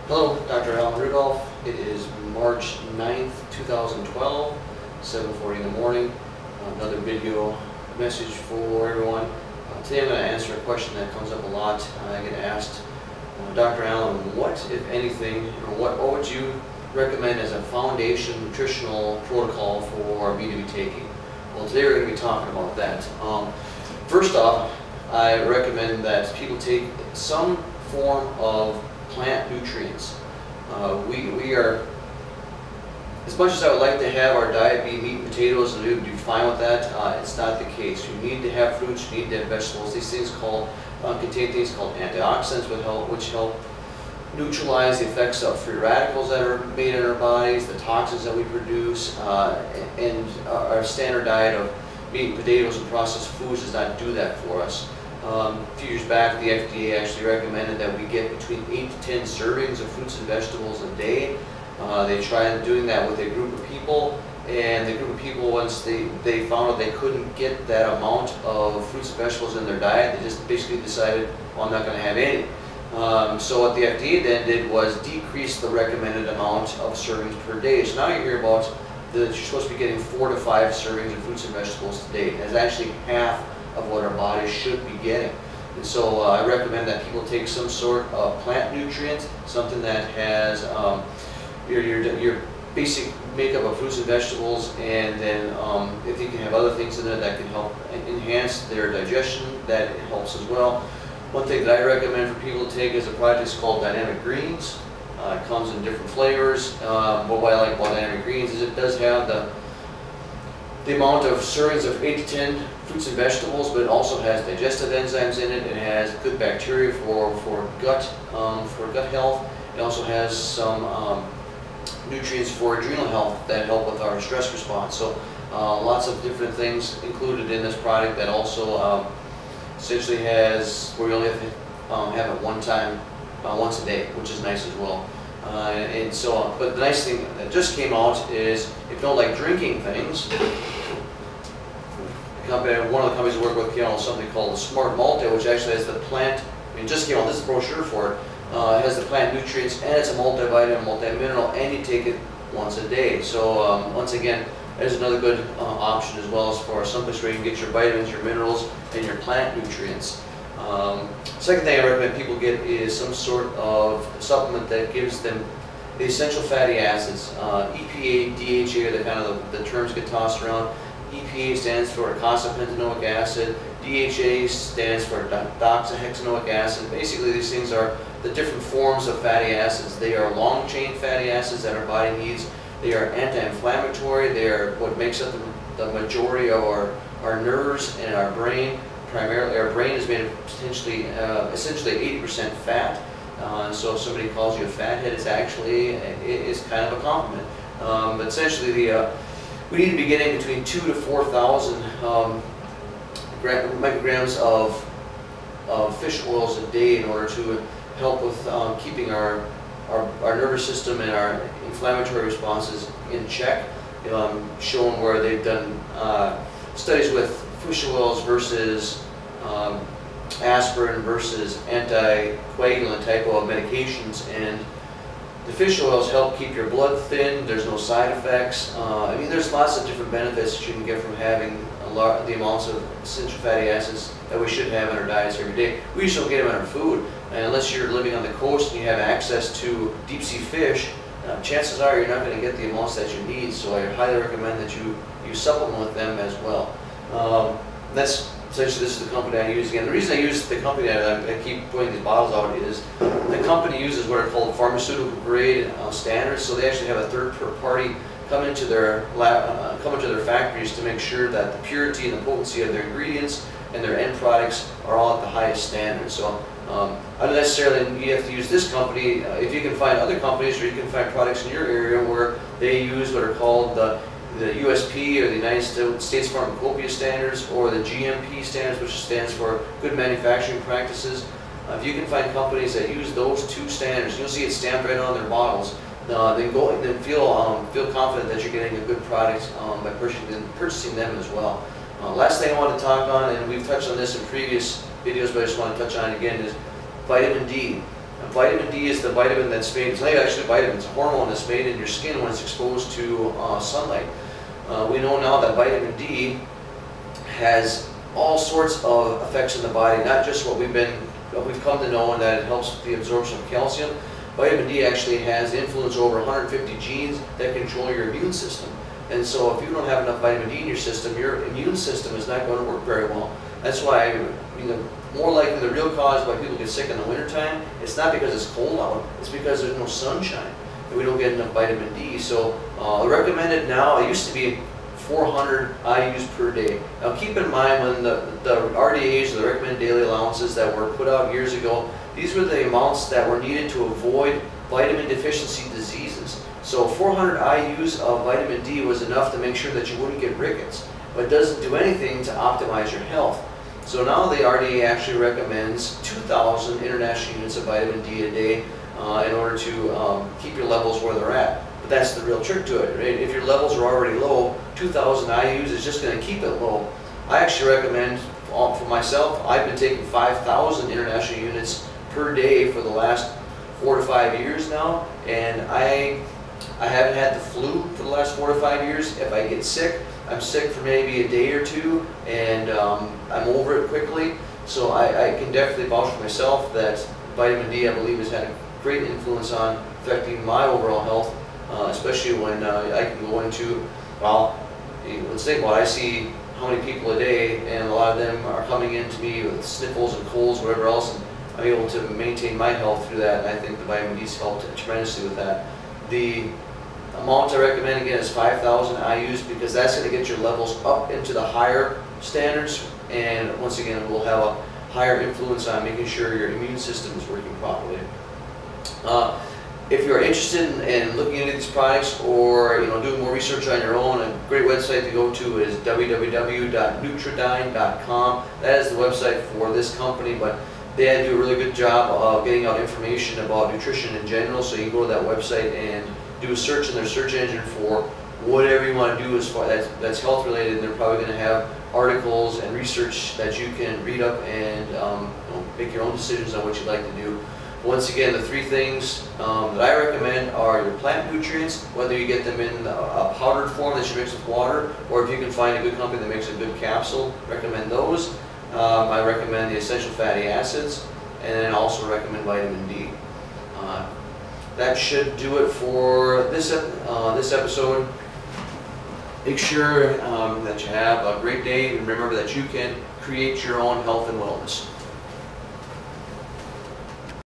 Hello, Dr. Alan Rudolph. It is March 9th, 2012, 7:40 in the morning. Another video message for everyone. Today I'm going to answer a question that comes up a lot. I get asked, Dr. Alan, what, if anything, what would you recommend as a foundation nutritional protocol for me to be taking? Well, today we're going to be talking about that. First off, I recommend that people take some form of plant nutrients. We are, as much as I would like to have our diet be meat and potatoes and we would be fine with that, it's not the case. You need to have fruits, you need to have vegetables. These things contain things called antioxidants which help neutralize the effects of free radicals that are made in our bodies, the toxins that we produce, and our standard diet of meat and potatoes and processed foods does not do that for us. A few years back, the FDA actually recommended that we get between 8 to 10 servings of fruits and vegetables a day. They tried doing that with a group of people, and the group of people, once they found out they couldn't get that amount of fruits and vegetables in their diet, they just basically decided, well, I'm not going to have any. So what the FDA then did was decrease the recommended amount of servings per day. So now you hear about that you're supposed to be getting 4 to 5 servings of fruits and vegetables a day. That's actually half of what our bodies should be getting. And so I recommend that people take some sort of plant nutrient, something that has your basic makeup of fruits and vegetables, and then if you can have other things in there that can help enhance their digestion, that helps as well. One thing that I recommend for people to take is a product that's called Dynamic Greens. It comes in different flavors. But what I like about Dynamic Greens is it does have the amount of servings of 8 to 10 fruits and vegetables, but it also has digestive enzymes in it. It has good bacteria for gut health. It also has some nutrients for adrenal health that help with our stress response. So lots of different things included in this product that also essentially has where you only have to have it one time, once a day, which is nice as well. And so on. But the nice thing that just came out is if you don't like drinking things, one of the companies I work with came out with something called Smart Multi, which actually has the plant, just came out, this is a brochure for it, it has the plant nutrients, and it's a multivitamin, multi-mineral, and you take it once a day. So once again, there's another good option as well as far as someplace where you can get your vitamins, your minerals, and your plant nutrients. Second thing I recommend people get is some sort of supplement that gives them the essential fatty acids. EPA, DHA are the kind of the terms get tossed around. EPA stands for eicosapentaenoic acid. DHA stands for doxahexaenoic acid. Basically, these things are the different forms of fatty acids. They are long-chain fatty acids that our body needs. They are anti-inflammatory. They are what makes up the majority of our nerves and our brain. Primarily, our brain is made of essentially 80% fat. So if somebody calls you a fathead, it's actually kind of a compliment. But essentially, we need to be getting between 2,000 to 4,000 micrograms of fish oils a day in order to help with keeping our nervous system and our inflammatory responses in check. Shown where they've done studies with fish oils versus aspirin versus anticoagulant type of medications, and the fish oils help keep your blood thin. There's no side effects. I mean, there's lots of different benefits that you can get from having the amounts of essential fatty acids that we should have in our diets every day. We just don't get them in our food, and unless you're living on the coast and you have access to deep sea fish, chances are you're not going to get the amounts that you need. So I highly recommend that you supplement with them as well. That's essentially, this is the company I use. Again, the reason I use the company that I keep putting these bottles out is the company uses what are called pharmaceutical grade standards. So they actually have a third party come into their factories to make sure that the purity and the potency of their ingredients and their end products are all at the highest standard. So I don't necessarily you have to use this company. If you can find other companies, or you can find products in your area where they use what are called the USP, or the United States Pharmacopoeia standards, or the GMP standards, which stands for Good Manufacturing Practices. If you can find companies that use those two standards, you'll see it stamped right on their bottles. Then feel confident that you're getting a good product by purchasing them as well. Last thing I want to talk on, and we've touched on this in previous videos, but I just want to touch on it again, is vitamin D. Vitamin D is the vitamin that's made, it's not actually a vitamin, it's a hormone that's made in your skin when it's exposed to sunlight. We know now that vitamin D has all sorts of effects in the body, not just what we've come to know, and that it helps with the absorption of calcium. Vitamin D actually has influence over 150 genes that control your immune system. And so if you don't have enough vitamin D in your system, your immune system is not going to work very well. That's why, more likely the real cause why people get sick in the wintertime, it's not because it's cold out, it's because there's no sunshine and we don't get enough vitamin D. So recommended now, it used to be 400 IUs per day. Now keep in mind, when the RDAs, the recommended daily allowances that were put out years ago, these were the amounts that were needed to avoid vitamin deficiency diseases. So 400 IUs of vitamin D was enough to make sure that you wouldn't get rickets, but it doesn't do anything to optimize your health. So now the RDA actually recommends 2,000 international units of vitamin D a day in order to keep your levels where they're at. But that's the real trick to it, right? If your levels are already low, 2,000 IUs is just going to keep it low. I actually recommend, for myself, I've been taking 5,000 international units per day for the last 4 to 5 years now, and I haven't had the flu for the last 4 to 5 years. If I get sick, I'm sick for maybe a day or two, and I'm over it quickly. So I can definitely vouch for myself that vitamin D, I believe, has had a great influence on affecting my overall health, especially when I can go into, well, let's think about it. I see how many people a day, and a lot of them are coming in to me with sniffles and colds, whatever else, and I'm able to maintain my health through that, and I think the vitamin D's helped tremendously with that. The amount I recommend, again, is 5,000 IUs, because that's going to get your levels up into the higher standards, and once again, it will have a higher influence on making sure your immune system is working properly. If you're interested in looking into these products, or doing more research on your own, a great website to go to is www.Nutridyne.com. That is the website for this company, but they do a really good job of getting out information about nutrition in general, so you can go to that website and do a search in their search engine for whatever you want to do as far that's health related, and they're probably going to have articles and research that you can read up and make your own decisions on what you'd like to do. Once again, the 3 things that I recommend are your plant nutrients, whether you get them in a powdered form that you mix with water, or if you can find a good company that makes a good capsule, recommend those. I recommend the essential fatty acids, and then also recommend vitamin D. That should do it for this episode. Make sure that you have a great day, and remember that you can create your own health and wellness.